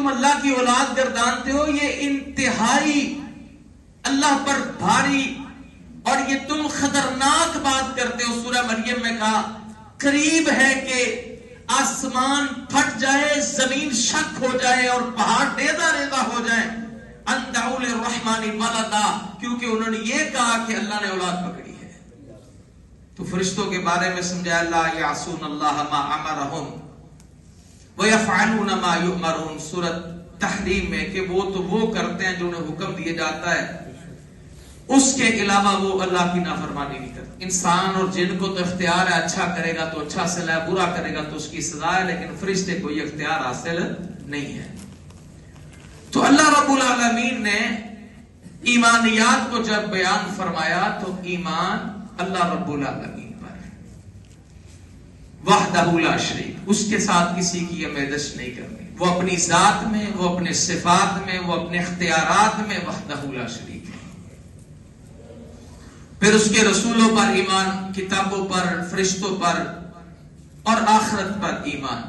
تم اللہ کی اولاد گردانتے ہو یہ انتہائی اللہ پر بھاری اور یہ تم خطرناک بات کرتے ہو. سورہ مریم میں کہا قریب ہے کہ آسمان پھٹ جائے, زمین شک ہو جائے اور پہاڑ ریزہ ریزہ ہو جائے. ان دعوا للرحمن ولدا, کیونکہ انہوں نے یہ کہا کہ اللہ نے اولاد پکڑی ہے. تو فرشتوں کے بارے میں سمجھایا لا یعصون اللہ ما امرہم ویفعلون ما یؤمرون سورۃ تحریم میں, کہ وہ تو وہ کرتے ہیں جو انہیں حکم دیا جاتا ہے, اس کے علاوہ وہ اللہ کی نافرمانی نہیں کرتے. انسان اور جن کو تو اختیار ہے, اچھا کرے گا تو اچھا صلاح, برا کرے گا تو اس کی سزا ہے, لیکن فرشتے کو یہ اختیار حاصل نہیں ہے. تو اللہ رب العالمین نے ایمانیات کو جب بیان فرمایا تو ایمان اللہ رب العالمین پر وحدہ لا شریک, اس کے ساتھ کسی کی امیدش نہیں کرنی, وہ اپنی ذات میں, وہ اپنے صفات میں, وہ اپنے اختیارات میں وحدہ لا شریک ہے. پھر اس کے رسولوں پر ایمان, کتابوں پر, فرشتوں پر اور آخرت پر ایمان.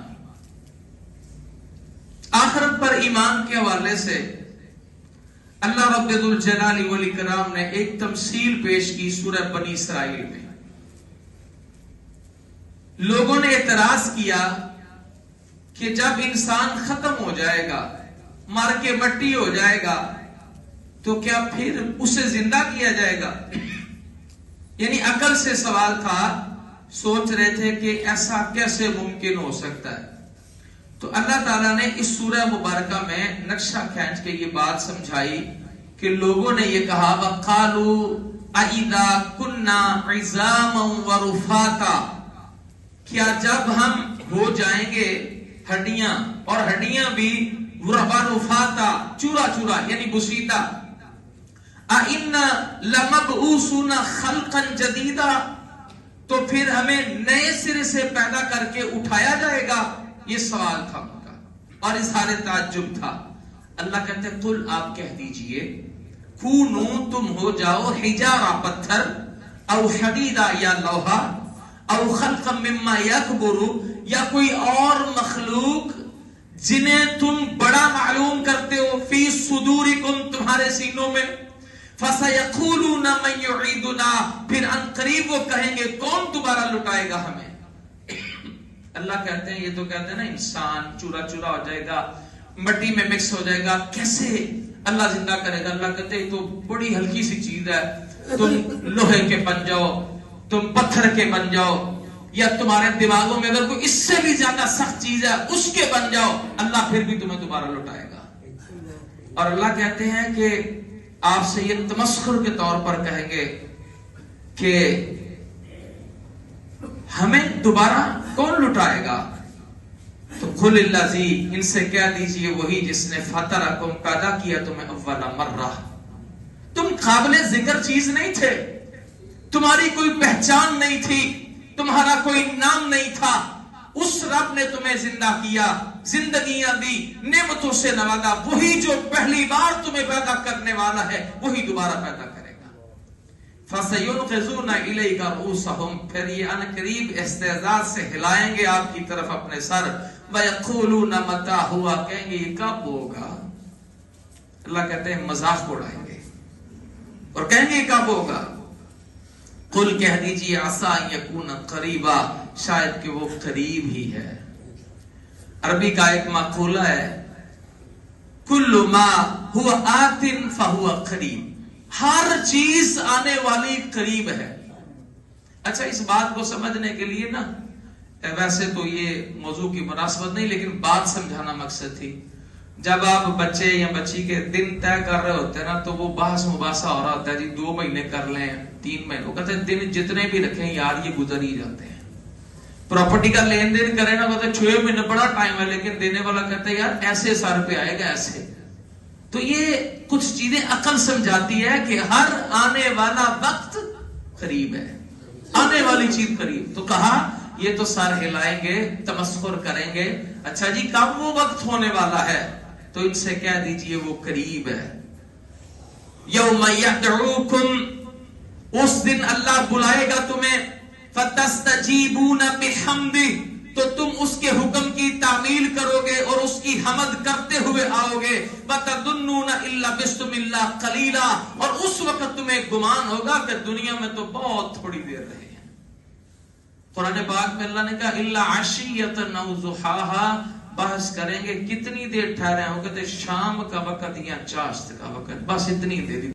آخرت پر ایمان کے حوالے سے اللہ رب ذوالجلال والاکرام نے ایک تمثیل پیش کی سورہ بنی اسرائیل میں. لوگوں نے اعتراض کیا کہ جب انسان ختم ہو جائے گا, مر کے مٹی ہو جائے گا, تو کیا پھر اسے زندہ کیا جائے گا؟ یعنی عقل سے سوال تھا, سوچ رہے تھے کہ ایسا کیسے ممکن ہو سکتا ہے. تو اللہ تعالیٰ نے اس سورہ مبارکہ میں نقشہ کھینچ کے یہ بات سمجھائی کہ لوگوں نے یہ کہا وَقَالُوا أَإِذَا كُنَّا عِظَامًا وَرُفَاتًا, کیا جب ہم ہو جائیں گے ہڈیاں, اور ہڈیاں بھی وَرُفَاتًا چورا چورا یعنی بسیطہ, أَإِنَّا لَمَبْعُوثُونَ خَلْقًا جَدِيدًا, تو پھر ہمیں نئے سرے سے پیدا کر کے اٹھایا جائے گا. یہ سوال تھا ان کا اور اظہار تعجب تھا. اللہ کہتے ہیں قل, آپ کہہ دیجئے, کونو تم ہو جاؤ, حجارہ پتھر, او حدیدہ یا لوہا, او خلقا مما یکبر, یا کوئی اور مخلوق جنہیں تم بڑا معلوم کرتے ہو, فی صدورکم تمہارے سینوں میں, فسیقولون من یعیدنا, پھر ان قریب وہ کہیں گے کون دوبارہ لٹائے گا ہمیں. اللہ کہتے ہیں, یہ تو کہتے ہیں نا انسان چورا چورا ہو جائے گا, مٹی میں مکس ہو جائے گا, کیسے اللہ زندہ کرے گا؟ اللہ کہتے ہیں یہ تو بڑی ہلکی سی چیز ہے, تم لوہے کے بن جاؤ, تم پتھر کے بن جاؤ, یا تمہارے دماغوں میں اگر کوئی اس سے بھی زیادہ سخت چیز ہے اس کے بن جاؤ, اللہ پھر بھی تمہیں دوبارہ لٹائے گا. اور اللہ کہتے ہیں کہ آپ سے یہ تمسخر کے طور پر کہیں گے کہ ہمیں دوبارہ کون لٹائے گا؟ تو قل الذی, ان سے کہہ دیجئے وہی جس نے فطرکم, پیدا کیا تمہیں اول مرہ. تم قابل ذکر چیز نہیں تھے, تمہاری کوئی پہچان نہیں تھی, تمہارا کوئی نام نہیں تھا. اس رب نے تمہیں زندہ کیا, زندگیاں دی, نعمتوں سے نوازا. وہی جو پہلی بار تمہیں پیدا کرنے والا ہے وہی دوبارہ پیدا کرے گا. فَسَيُنْقِذُونَ إِلَيْكَ رُؤُوسَهُمْ, پھر یہ ان قریب استعزاء سے ہلائیں گے آپ کی طرف اپنے سر. وَيَقُولُونَ مَتَى هُوَ, کہیں گے یہ کب ہوگا. اللہ کہتے ہیں مذاق اڑائیں گے اور کہیں گے یہ کب ہوگا. قل, کہہ دیجئے عسیٰ ان یکون قریبا, شاید کہ وہ قریب ہی ہے. عربی کا ایک مقولہ ہے کل ما هو آت فهو قریب, ہر چیز آنے والی قریب ہے. اچھا, اس بات کو سمجھنے کے لیے نا, ویسے تو یہ موضوع کی مناسبت نہیں لیکن بات سمجھانا مقصد تھی. جب آپ بچے یا بچی کے دن طے کر رہے ہوتے ہیں نا, تو وہ بحث مباحثہ ہو رہا ہوتا ہے, جی 2 مہینے کر لیں, 3 مہینے, وہ کہتے ہیں دن جتنے بھی رکھیں یار یہ گزر ہی جاتے ہیں. پراپرٹی کا لین دین کرے نا, کہتے ہیں 6 مہینے بڑا ٹائم ہے, لیکن دینے والا کہتا ہے یار ایسے سر پہ آئے گا ایسے. تو یہ کچھ چیزیں عقل سمجھاتی ہے کہ ہر آنے والا وقت قریب ہے, آنے والی چیز قریب. تو کہا یہ تو سر ہلائیں گے, تمسخر کریں گے, اچھا جی کب وہ وقت ہونے والا ہے؟ تو ان سے کہہ دیجئے وہ قریب ہے. یوم یدعوکم, اس دن اللہ بلائے گا تمہیں, فتستجیبون بحمدہ, تو تم اس کے حکم کی تعمیل کرو گے اور اس کی حمد کرتے ہوئے آؤ گے. وَتَظُنُّونَ إِلَّا بِسْتُمْ إِلَّا قَلِيلًا، اور اس وقت تمہیں گمان ہوگا کہ دنیا میں تو بہت تھوڑی دیر رہے ہیں. قرآن پاک میں اللہ نے کہا إِلَّا عَشِيَّةً أَوْ ضُحَاهَا، بحث کریں گے کتنی دیر ٹھہرے ہو، کہتے شام کا وقت یا چاشت کا وقت، بس اتنی دیر.